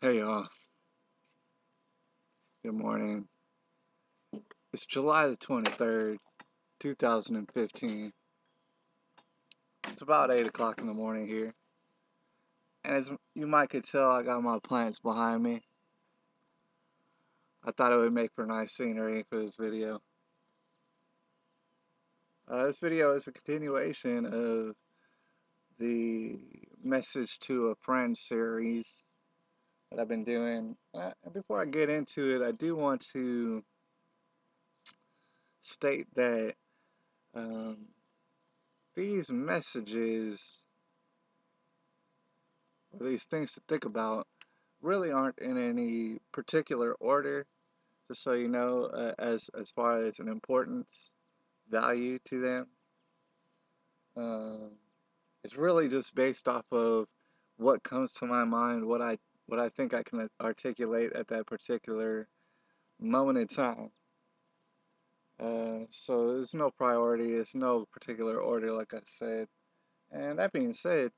Hey y'all, good morning. It's July the 23rd, 2015. It's about 8 o'clock in the morning here. And as you might could tell, I got my plants behind me. I thought it would make for nice scenery for this video. This video is a continuation of the Message to a Friend series that I've been doing. And before I get into it, I do want to state that um, these messages, or these things to think about, really aren't in any particular order. Just so you know, as far as an importance value to them, um, it's really just based off of what comes to my mind, what I think I can articulate at that particular moment in time. So there's no priority, it's no particular order, like I said. And that being said,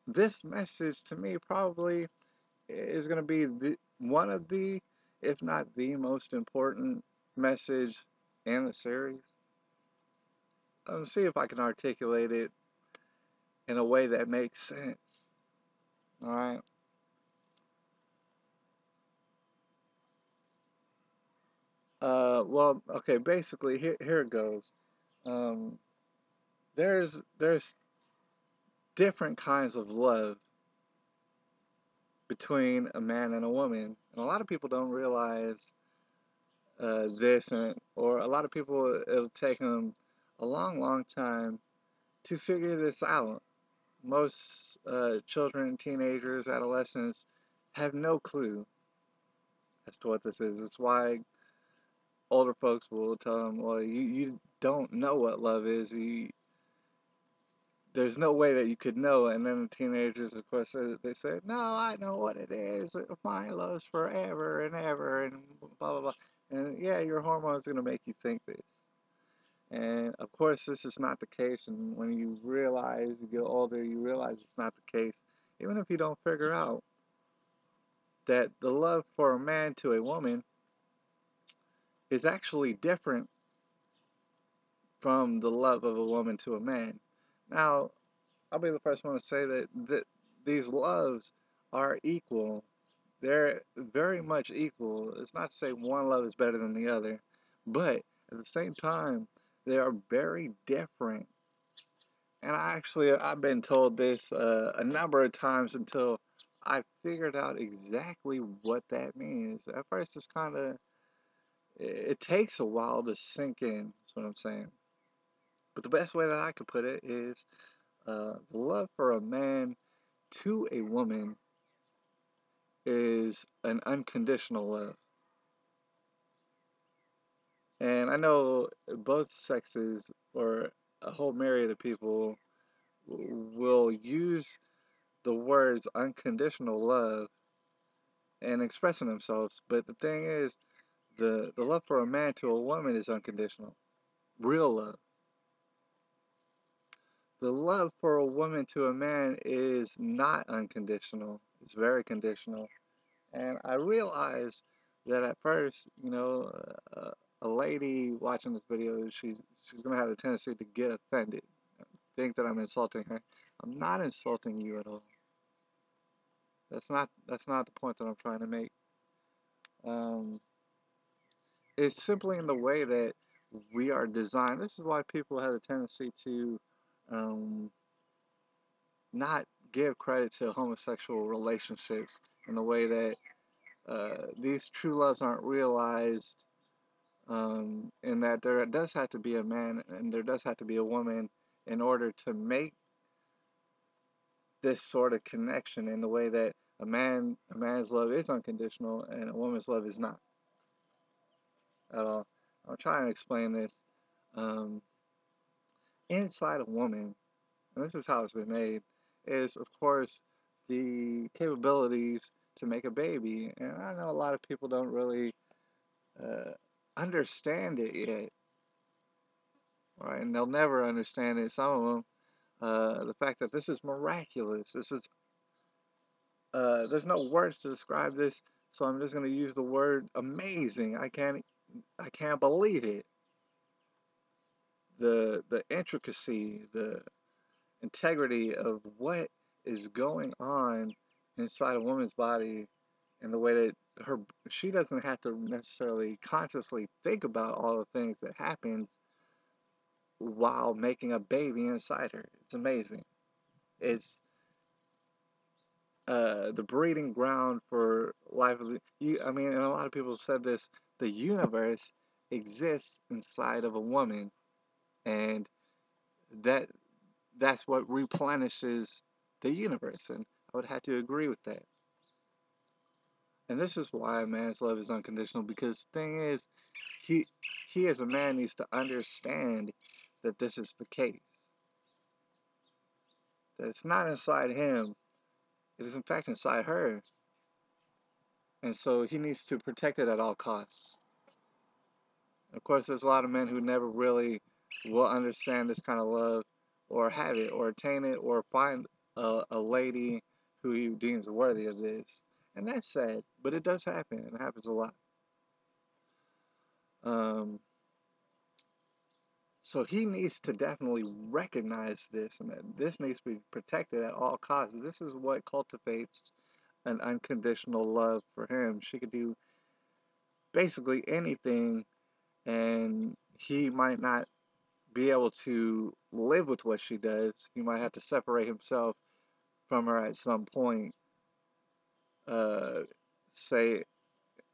this message to me probably is going to be one of the, if not the most important message in the series. Let's see if I can articulate it in a way that makes sense. All right. Well, okay. Basically, here it goes. Um, there's different kinds of love between a man and a woman, and a lot of people don't realize this, or a lot of people it'll take them a long, long time to figure this out. Most children, teenagers, adolescents have no clue as to what this is. It's why older folks will tell them, well, you don't know what love is. There's no way that you could know. And then the teenagers, of course, they say, no, I know what it is. My love's forever and ever and blah, blah, blah. And yeah, your hormones are going to make you think this. And of course, this is not the case. And when you realize, you get older, you realize it's not the case. Even if you don't figure out that the love for a man to a woman is actually different from the love of a woman to a man. Now, I'll be the first one to say that these loves are equal. They're very much equal. It's not to say one love is better than the other, but at the same time, they are very different. And I've been told this a number of times until I figured out exactly what that means. At first, it's kind of, it takes a while to sink in, that's what I'm saying. But the best way that I could put it is the love for a man to a woman is an unconditional love. And I know both sexes, or a whole myriad of people, will use the words unconditional love and expressing themselves. But the thing is, the love for a man to a woman is unconditional. Real love. The love for a woman to a man is not unconditional. It's very conditional. And I realized that at first, a lady watching this video, she's gonna have a tendency to get offended, think that I'm insulting her. I'm not insulting you at all. That's not the point that I'm trying to make. Um, it's simply in the way that we are designed. This is why people have a tendency to um, not give credit to homosexual relationships in the way that these true loves aren't realized, in that there does have to be a man and there does have to be a woman in order to make this sort of connection, in the way that a man's love is unconditional and a woman's love is not at all. I'm trying to explain this. Um, Inside a woman, and this is how it's been made, is of course the capabilities to make a baby. And I know a lot of people don't really uh, understand it yet, right? And they'll never understand it. Some of them, the fact that this is miraculous. This is there's no words to describe this, so I'm just gonna use the word amazing. I can't believe it. The intricacy, the integrity of what is going on inside a woman's body, and the way that her she doesn't have to necessarily consciously think about all the things that happens while making a baby inside her. It's amazing. It's the breeding ground for life. I mean, and a lot of people said this. The universe exists inside of a woman, and that that's what replenishes the universe. And I would have to agree with that. And this is why a man's love is unconditional, because the thing is, he he as a man needs to understand that this is the case. That it's not inside him, it is in fact inside her. And so he needs to protect it at all costs. Of course, there's a lot of men who never really will understand this kind of love, or have it, or attain it, or find a lady who he deems worthy of this. And that's sad, but it does happen. It happens a lot. Um, so he needs to definitely recognize this, and that this needs to be protected at all costs. This is what cultivates an unconditional love for him. She could do basically anything, and he might not be able to live with what she does. He might have to separate himself from her at some point. Uh, say,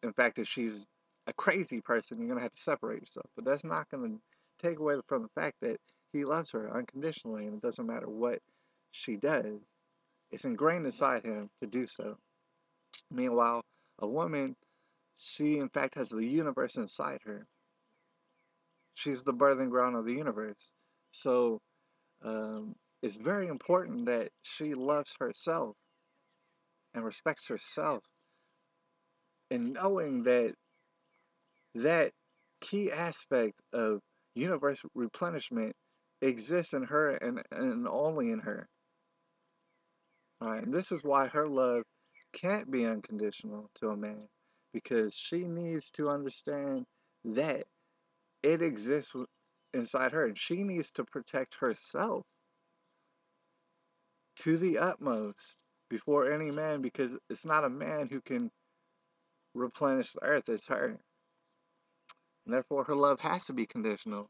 in fact, if she's a crazy person, you're gonna have to separate yourself. But that's not gonna take away from the fact that he loves her unconditionally, and it doesn't matter what she does. It's ingrained inside him to do so. Meanwhile, a woman, she in fact has the universe inside her. She's the birthing ground of the universe. So it's very important that she loves herself and respects herself, and knowing that that key aspect of universe replenishment exists in her, and only in her. All right, and this is why her love can't be unconditional to a man, because she needs to understand that it exists inside her, and she needs to protect herself to the utmost before any man, because it's not a man who can replenish the earth, it's her. And therefore, her love has to be conditional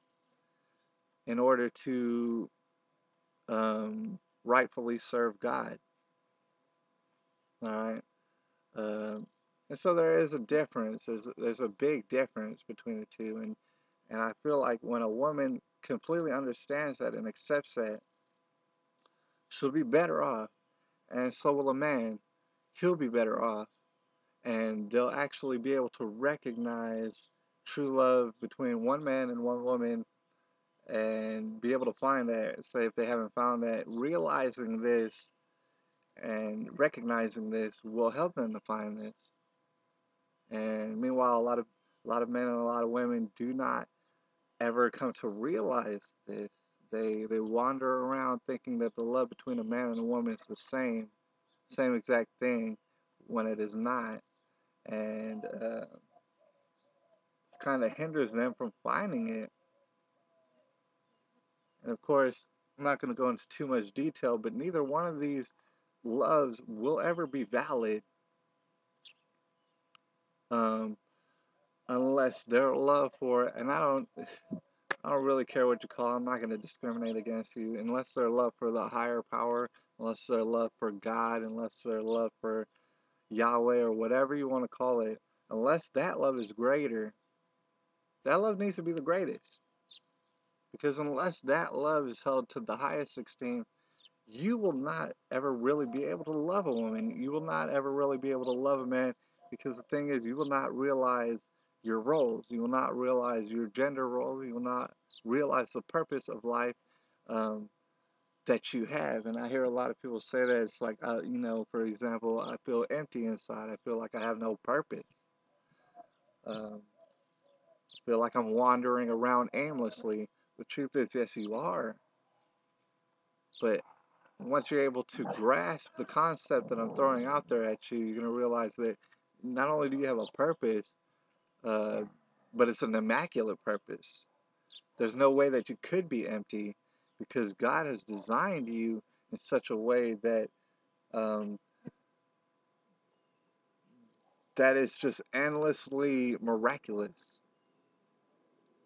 in order to rightfully serve God. All right. Um, and so there is a difference. There's a big difference between the two, and I feel like when a woman completely understands that and accepts that, she'll be better off, and so will a man. He'll be better off, and they'll actually be able to recognize true love between one man and one woman, and be able to find that. Say if they haven't found that, realizing this and recognizing this will help them to find this. And meanwhile, a lot of men and a lot of women do not ever come to realize this. They wander around thinking that the love between a man and a woman is the same exact thing, when it is not, and it kind of hinders them from finding it. And of course, I'm not going to go into too much detail, but neither one of these loves will ever be valid, um, unless their love for, and I don't really care what you call it, I'm not going to discriminate against you, unless their love for the higher power, unless their love for God, unless their love for Yahweh, or whatever you want to call it, unless that love is greater, that love needs to be the greatest. Because unless that love is held to the highest esteem, you will not ever really be able to love a woman. You will not ever really be able to love a man, because the thing is, you will not realize your roles. You will not realize your gender role. You will not realize the purpose of life um, that you have. And I hear a lot of people say that it's like, for example, I feel empty inside. I feel like I have no purpose. Um, I feel like I'm wandering around aimlessly. The truth is, yes, you are. But Once you're able to grasp the concept that I'm throwing out there at you, you're going to realize that not only do you have a purpose, uh, but it's an immaculate purpose. There's no way that you could be empty because God has designed you in such a way that um, that is just endlessly miraculous.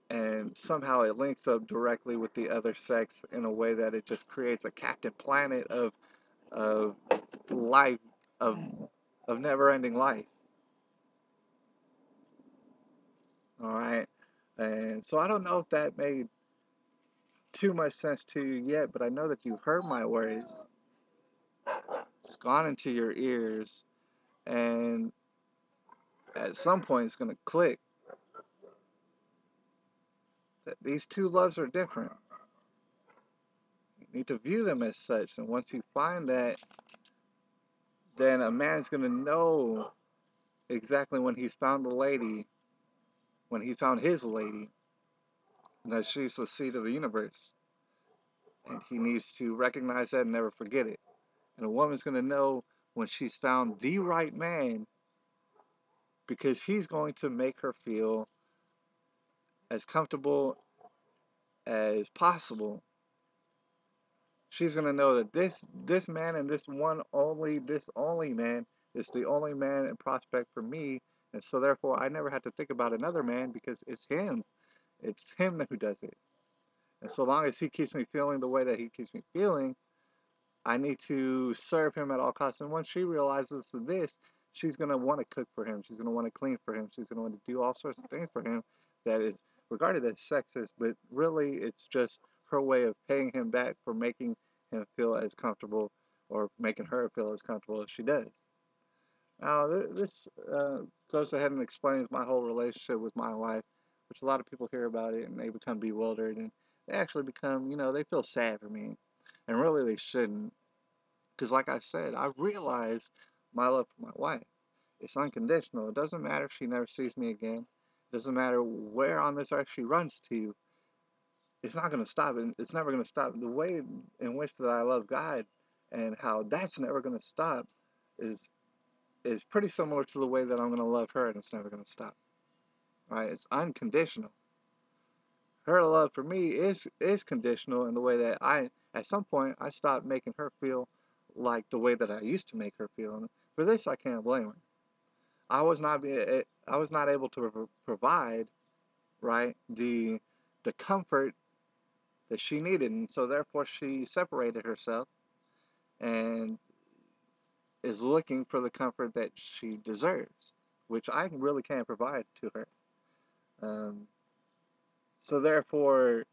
And somehow it links up directly with the other sex in a way that it just creates a Captain Planet of life, of never-ending life. All right, and so I don't know if that made too much sense to you yet, but I know that you've heard my words. It's gone into your ears, and at some point it's gonna click that these two loves are different. You need to view them as such, and once you find that, then a man's gonna know exactly when he's found the lady, when he's found his lady, and that she's the seed of the universe. And he needs to recognize that and never forget it. And a woman's going to know when she's found the right man because he's going to make her feel as comfortable as possible. She's going to know that this man and this only man is the only man and prospect for me. And so therefore I never have to think about another man because it's him. It's him who does it. And so long as he keeps me feeling the way that he keeps me feeling, I need to serve him at all costs. And once she realizes this, she's going to want to cook for him. She's going to want to clean for him. She's going to want to do all sorts of things for him that is regarded as sexist, but really it's just her way of paying him back for making him feel as comfortable or making her feel as comfortable as she does. Now, this goes ahead and explains my whole relationship with my wife, which a lot of people hear about it and they become bewildered and they actually become, they feel sad for me. And really they shouldn't. Because, like I said, I realize my love for my wife. It's unconditional. It doesn't matter if she never sees me again. It doesn't matter where on this earth she runs to. It's not going to stop. And it's never going to stop. The way in which that I love God and how that's never going to stop is is pretty similar to the way that I'm going to love her and it's never going to stop. Right? It's unconditional. Her love for me is conditional in the way that at some point I stopped making her feel like the way that I used to make her feel. And for this I can't blame her. I was not able to provide, right, the comfort that she needed, and so therefore she separated herself and is looking for the comfort that she deserves, which I really can't provide to her. Um, so therefore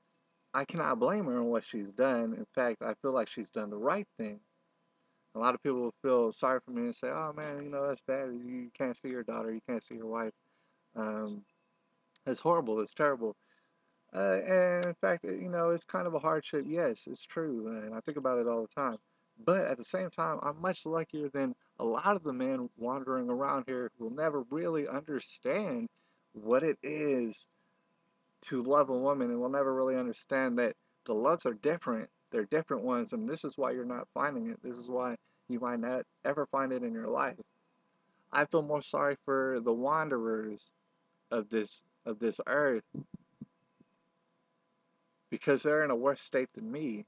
I cannot blame her on what she's done. In fact, I feel like she's done the right thing. A lot of people feel sorry for me and say, "Oh man, that's bad. You can't see your daughter. You can't see your wife. Um, it's horrible. It's terrible." And in fact, it's kind of a hardship. Yes, it's true, and I think about it all the time. But at the same time, I'm much luckier than a lot of the men wandering around here who will never really understand what it is to love a woman and will never really understand that the loves are different. They're different ones, and this is why you're not finding it. This is why you might not ever find it in your life. I feel more sorry for the wanderers of this earth because they're in a worse state than me.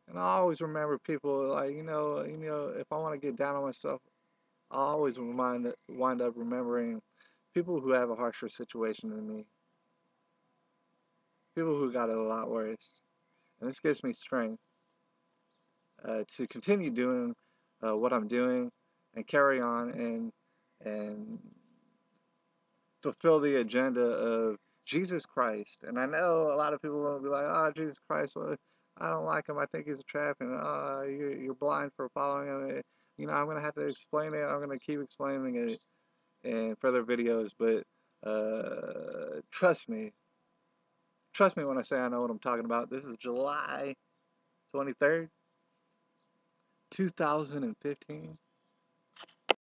And I always remember people like, if I want to get down on myself, I always wind up remembering people who have a harsher situation than me. People who got it a lot worse. And this gives me strength to continue doing what I'm doing and carry on and fulfill the agenda of Jesus Christ. And I know a lot of people will be like, "Oh, Jesus Christ, well, I don't like him. I think he's a trap, and you're blind for following him." I'm gonna have to explain it. I'm gonna keep explaining it in further videos, but trust me when I say I know what I'm talking about. This is July 23rd, 2015.